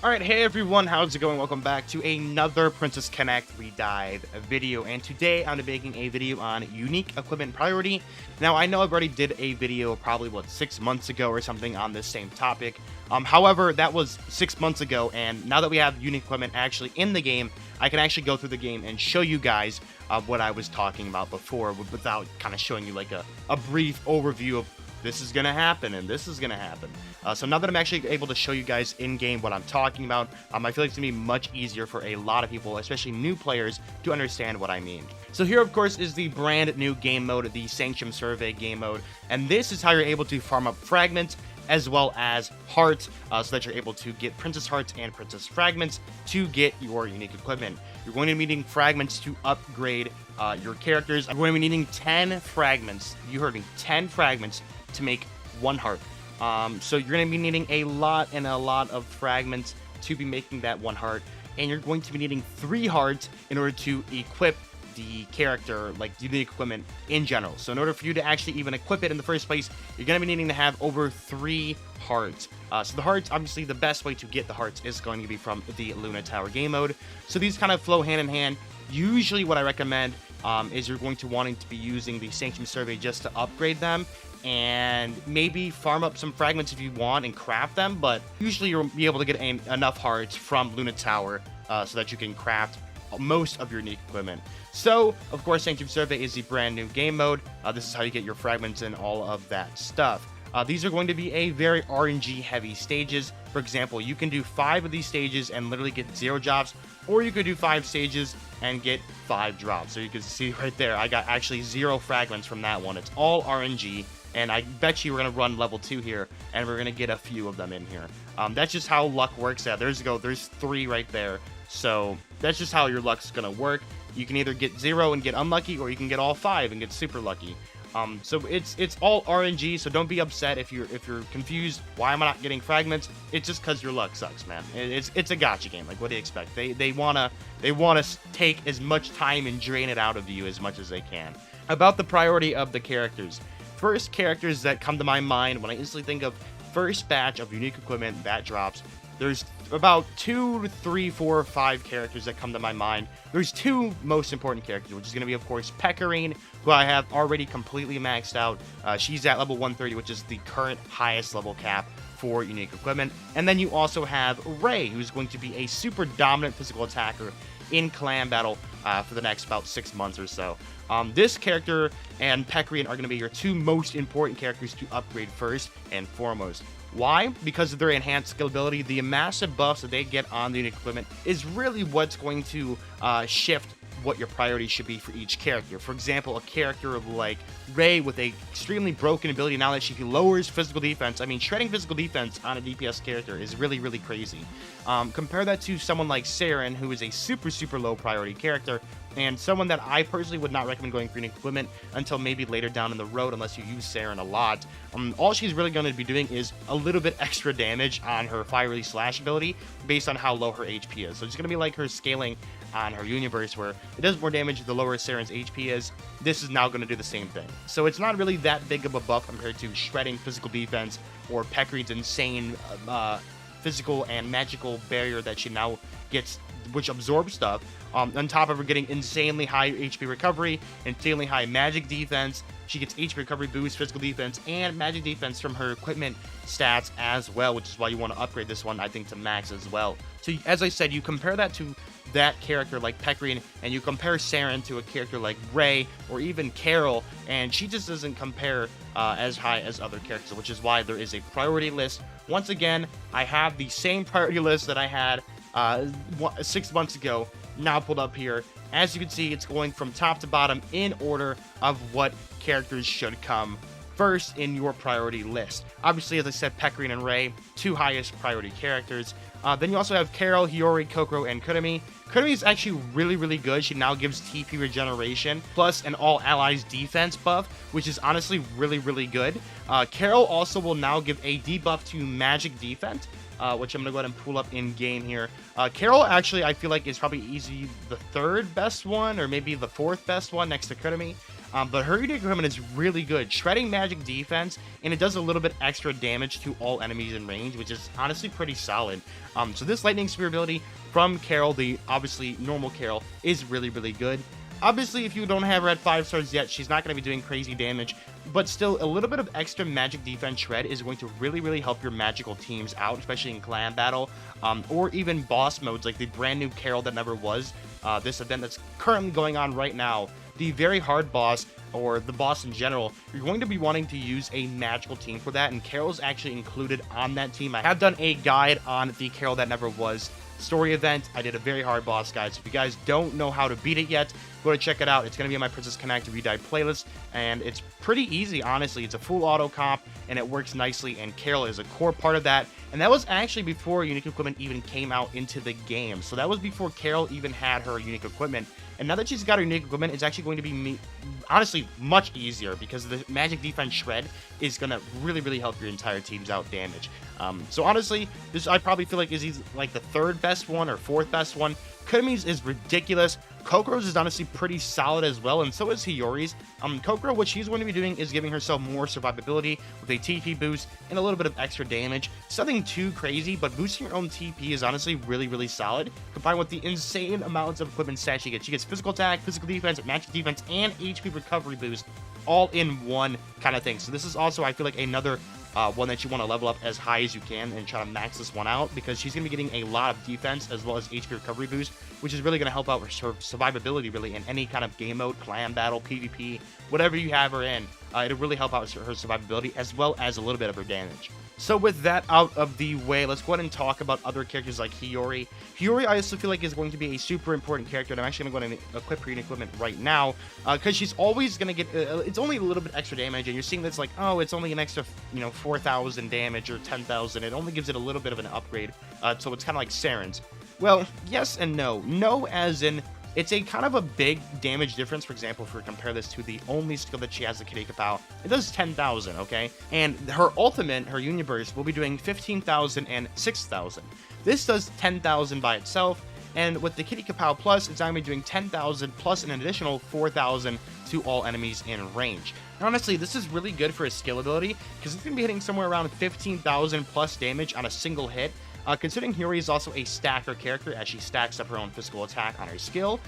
Alright, hey everyone, how's it going? Welcome back to another Princess Connect Redive video, and today I'm making a video on unique equipment priority. Now, I know I've already did a video probably, 6 months ago or something on this same topic. However, that was 6 months ago, and now that we have unique equipment actually in the game, I can actually go through the game and show you guys what I was talking about before without kind of showing you like a brief overview of this is going to happen and this is going to happen. So now that I'm actually able to show you guys in-game what I'm talking about, I feel like it's going to be much easier for a lot of people, especially new players, to understand what I mean. So here, of course, is the brand new game mode, the Sanctum Survey game mode, and this is how you're able to farm up fragments as well as hearts, so that you're able to get princess hearts and princess fragments to get your unique equipment. You're going to be needing fragments to upgrade your characters. I'm going to be needing 10 fragments. You heard me, 10 fragments to make one heart. So you're going to be needing a lot of fragments to be making that one heart, and you're going to be needing 3 hearts in order to equip the character, like the equipment in general. So in order for you to actually even equip it in the first place, you're going to be needing to have over 3 hearts. So the hearts, obviously the best way to get the hearts is going to be from the Luna Tower game mode. So these kind of flow hand in hand. Usually what I recommend is you're going to wanting to be using the Sanctum Survey just to upgrade them, and maybe farm up some fragments if you want and craft them, but usually you'll be able to get enough hearts from Luna Tower so that you can craft most of your unique equipment. So, of course, Sanctum Survey is the brand new game mode. This is how you get your fragments and all of that stuff. These are going to be a very RNG heavy stages. For example, you can do 5 of these stages and literally get 0 drops, or you could do 5 stages and get 5 drops. So you can see right there, I got actually 0 fragments from that one. It's all RNG. And I bet you we're going to run level 2 here, and we're going to get a few of them in here. That's just how luck works. There's 3 right there. So that's just how your luck's going to work. You can either get 0 and get unlucky, or you can get all 5 and get super lucky. So it's all RNG, so don't be upset if you're confused. Why am I not getting fragments? It's just because your luck sucks, man. It's a gacha game. Like, what do you expect? They wanna take as much time and drain it out of you as much as they can. About the priority of the characters. First characters that come to my mind when I instantly think of first batch of unique equipment that drops, there's about 2 to 3, 4, 5 characters that come to my mind. There's 2 most important characters, which is going to be, of course, Priconne, who I have already completely maxed out. She's at level 130, which is the current highest level cap for unique equipment. And then you also have Ray, who's going to be a super dominant physical attacker in clan battle for the next about 6 months or so. This character and Priconne are going to be your 2 most important characters to upgrade first and foremost. Why? Because of their enhanced skill ability. The massive buffs that they get on the unique equipment is really what's going to shift what your priority should be for each character. For example, a character like Ray with a extremely broken ability, now that she lowers physical defense. I mean, shredding physical defense on a DPS character is really crazy. Compare that to someone like Saren, who is a super low priority character, and someone that I personally would not recommend going for unique equipment until maybe later down in the road, unless you use Saren a lot. All she's really going to be doing is a little bit extra damage on her fiery slash ability based on how low her HP is. So it's going to be like her scaling on her universe, where it does more damage the lower Saren's HP is. This is now going to do the same thing. So it's not really that big of a buff compared to shredding physical defense or Priconne's insane physical and magical barrier that she now gets, which absorbs stuff. On top of her getting insanely high HP recovery, insanely high magic defense. She gets HP recovery boost, physical defense, and magic defense from her equipment stats as well, which is why you want to upgrade this one, I think, to max as well. So as I said, you compare that to that character like Priconne, and you compare Saren to a character like Ray or even Carol, and she just doesn't compare as high as other characters, which is why there is a priority list. Once again, I have the same priority list that I had 6 months ago now pulled up here. As you can see, it's going from top to bottom in order of what characters should come first in your priority list. Obviously, as I said, Priconne and Ray, 2 highest priority characters. Then you also have Carol, Hiyori, Kokoro, and Kurumi. Kurumi is actually really good. She now gives TP regeneration plus an all allies defense buff, which is honestly really good. Carol also will now give a debuff to magic defense, which I'm going to go ahead and pull up in game here. Carol actually, I feel like, is probably easy the 3rd best one, or maybe the 4th best one next to Kurumi. But her unique equipment is really good, shredding magic defense, and it does a little bit extra damage to all enemies in range, which is honestly pretty solid. So this lightning spear ability from Carol, the obviously normal Carol, is really good. Obviously, if you don't have her at 5 stars yet, she's not going to be doing crazy damage, but still, a little bit of extra magic defense shred is going to really help your magical teams out, especially in clan battle, or even boss modes, like the brand new Carol that never was, this event that's currently going on right now. The very hard boss, or the boss in general, you're going to be wanting to use a magical team for that, and Carol's actually included on that team. I have done a guide on the Carol that never was story event. I did a very hard boss guide, so if you guys don't know how to beat it yet, go to check it out. It's going to be on my Princess Connect Redive playlist, and it's pretty easy, honestly. It's a full auto comp, and it works nicely, and Carol is a core part of that, and that was actually before unique equipment even came out into the game. So that was before Carol even had her unique equipment, and now that she's got her unique equipment, it's actually going to be honestly much easier, because the magic defense shred is going to really help your entire teams out damage. So honestly, this I probably feel like is like the 3rd best one or 4th best one. Kudomi's is ridiculous. Kokoro's is honestly pretty solid as well, and so is Hiyori's. Kokoro, what she's going to be doing is giving herself more survivability with a TP boost and a little bit of extra damage. Nothing too crazy, but boosting your own TP is honestly really solid, combined with the insane amounts of equipment stats she gets. She gets physical attack, physical defense, magic defense, and HP recovery boost all in one kind of thing. So this is also, I feel like, another one that you want to level up as high as you can and try to max this one out, because she's going to be getting a lot of defense as well as HP recovery boost, which is really going to help out with her survivability really in any kind of game mode, clan battle, PvP, whatever you have her in. It'll really help out with her survivability as well as a little bit of her damage. So with that out of the way, let's go ahead and talk about other characters like Hiyori. Hiyori, I also feel like, is going to be a super important character, and I'm actually going to go ahead and equip her unique equipment right now, because she's always going to get, it's only a little bit extra damage, and you're seeing this like, oh, it's only an extra, 4,000 damage or 10,000. It only gives it a little bit of an upgrade, so it's kind of like Saren's. Well, yes and no. No as in, it's a kind of a big damage difference. For example, if we compare this to the only skill that she has, the Kitty Kapow, it does 10,000, okay? And her ultimate, her Union Burst, will be doing 15,000 and 6,000. This does 10,000 by itself, and with the Kitty Kapow Plus, it's now going to be doing 10,000 plus an additional 4,000 to all enemies in range. And honestly, this is really good for his skill ability, because it's going to be hitting somewhere around 15,000 plus damage on a single hit. Considering Hiyori is also a stacker character, as she stacks up her own physical attack on her skill,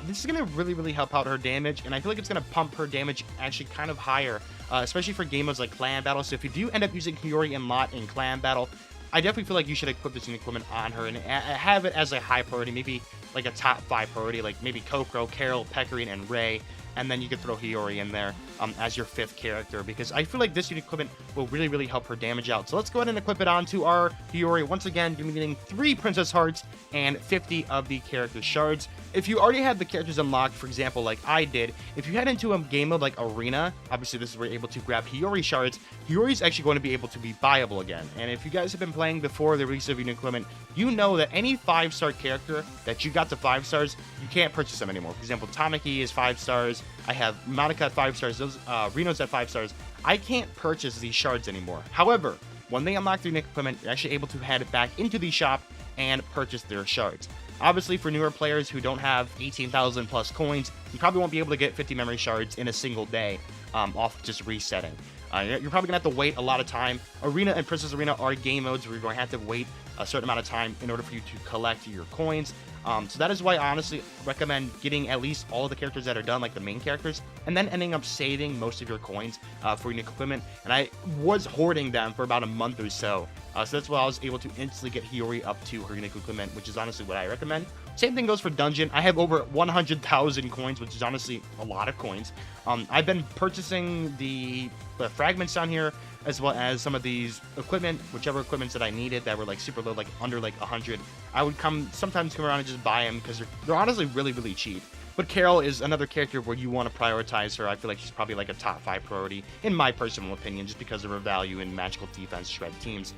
this is going to really help out her damage, and I feel like it's going to pump her damage actually kind of higher, especially for game modes like clan battle. So if you do end up using Hiyori and Lot in clan battle, I definitely feel like you should equip this unique equipment on her and have it as a high priority, maybe like a top 5 priority, like maybe Kokoro, Carol, Pecorine, and Ray. And then you could throw Hiyori in there as your 5th character, because I feel like this unique equipment will really help her damage out. So let's go ahead and equip it onto our Hiyori. Once again, you're getting 3 Princess Hearts and 50 of the character shards. If you already have the characters unlocked, for example, like I did, if you head into a game mode like Arena, obviously this is where you're able to grab Hiyori shards, Hiyori's actually going to be able to be viable again. And if you guys have been playing before the release of unique equipment, you know that any 5-star character that you got to 5 stars, you can't purchase them anymore. For example, Tamaki is 5 stars. I have Monica at 5 stars. Those Reno's at 5 stars. I can't purchase these shards anymore. However, when they unlock their unique equipment, you're actually able to head back into the shop and purchase their shards. Obviously, for newer players who don't have 18,000 plus coins, you probably won't be able to get 50 memory shards in a single day off just resetting. You're probably going to have to wait a lot of time. Arena and Princess Arena are game modes where you're going to have to wait a certain amount of time in order for you to collect your coins. So that is why I honestly recommend getting at least all of the characters that are done, like the main characters, and then ending up saving most of your coins for unique equipment. And I was hoarding them for about a month or so. So that's why I was able to instantly get Hiyori up to her unique equipment, which is honestly what I recommend. Same thing goes for Dungeon. I have over 100,000 coins, which is honestly a lot of coins. I've been purchasing the fragments down here, as well as some of these equipment, whichever equipments that I needed that were like super low, like under like 100. I would sometimes come around and just buy them because they're honestly really cheap. But Carol is another character where you want to prioritize her. I feel like she's probably like a top 5 priority, in my personal opinion, just because of her value in magical defense shred teams.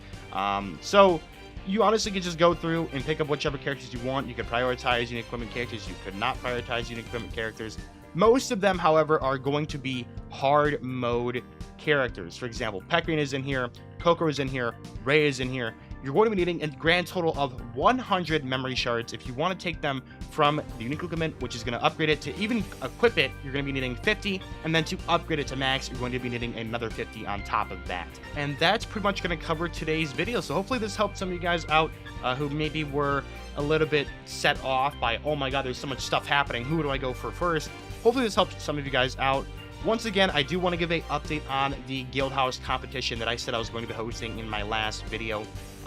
So you honestly could just go through and pick up whichever characters you want. You could prioritize unique equipment characters. You could not prioritize unique equipment characters. Most of them, however, are going to be hard mode characters. For example, Pecorine is in here, Kokoro is in here, Ray is in here, you're going to be needing a grand total of 100 memory shards. If you want to take them from the unique equipment, which is going to upgrade it to even equip it, you're going to be needing 50, and then to upgrade it to max, you're going to be needing another 50 on top of that. And that's pretty much going to cover today's video. So hopefully this helped some of you guys out who maybe were a little bit set off by, oh my god, there's so much stuff happening, who do I go for first? Hopefully this helps some of you guys out. Once again, I do want to give an update on the Guild House competition that I said I was going to be hosting in my last video.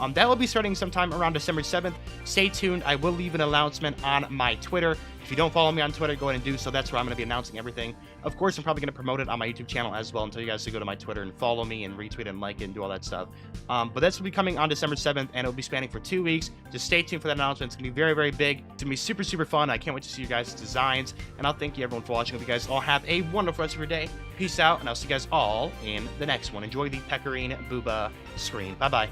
That will be starting sometime around December 7th. Stay tuned. I will leave an announcement on my Twitter. If you don't follow me on Twitter, go ahead and do so. That's where I'm going to be announcing everything. Of course, I'm probably going to promote it on my YouTube channel as well and tell you guys to go to my Twitter and follow me and retweet and like it and do all that stuff. But that's will be coming on December 7th, and it'll be spanning for 2 weeks. Just stay tuned for that announcement. It's going to be very, very big. It's going to be super, super fun. I can't wait to see you guys' designs. And I'll thank you, everyone, for watching. Hope you guys all have a wonderful rest of your day. Peace out, and I'll see you guys all in the next one. Enjoy the Pecorine Booba screen. Bye-bye.